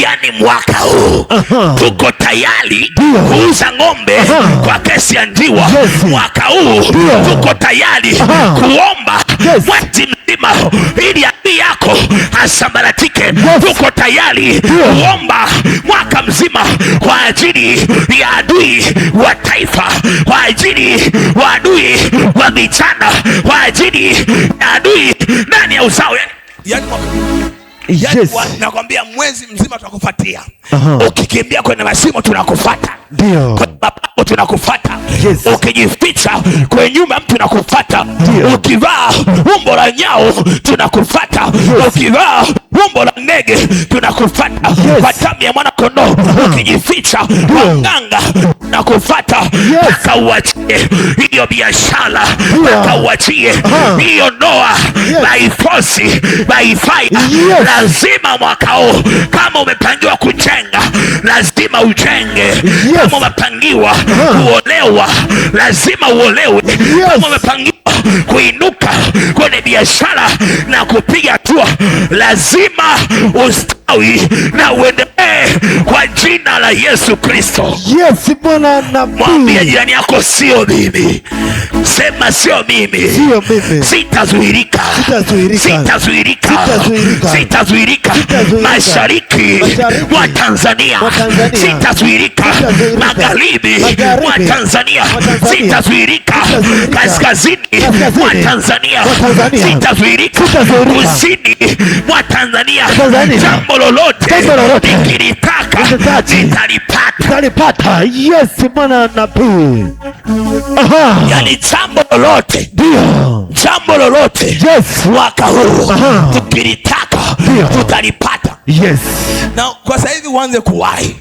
yani mwaka huu tuko tayari kuuza ng'ombe kwa kesi ya njiwa. Mwaka huu tuko tayari kuomba mwezi mzima ili adui yako asambaratike. Tuko tayari kuomba mwaka mzima kwa ajili ya adui wa taifa, kwa ajili wa adui wa vijana, kwa ajili ya adui ndani ya uzao. Yes. Nakwambia mwezi mzima tunakufuatia. Ukikimbia kwenye mashimo tunakufuata. Ndio. Kwa mapango tunakufuata. Yes. Ukijificha kwenye nyumba mtu tunakufuata. Ukivaa umbo la nyao tunakufuata. Yes. Ukivaa umbo la ndege tunakufuata. Yes. Kwa damu ya mwana kondoo ukijificha kwa mganga tunakufuata. Yes. Mpaka uachie hiyo biashara, mpaka uachie hiyo ndoa. Yes. By force, by fire. Yes. Lazima mwaka huu kama umepangiwa kujenga lazima ujenge. Yes. Kama umepangiwa kuolewa lazima uolewe. Yes. Kama umepangiwa kuinuka kwenye biashara na kupiga hatua lazima ustawi na uendelee kwa jina la Yesu Kristo. Yes, Bwana nabii. Mwambie jirani yako sio mimi. Sema sio mimi. Sio mimi. Sitazuirika. Sitazuirika. Sitazuirika. Mashariki mwa Tanzania. Sitazuirika. Magharibi mwa Tanzania. Sitazuirika. Kaskazini mwa Tanzania. Sitazuirika. Kusini mwa Tanzania. Jambo lolote nikilitaka nitalipata. Yes, Bwana nabii. Yani jambo lolote Yes. mwaka huu tukilitaka tutalipata. Yes. Na kwa sasa hivi uanze kuwahi.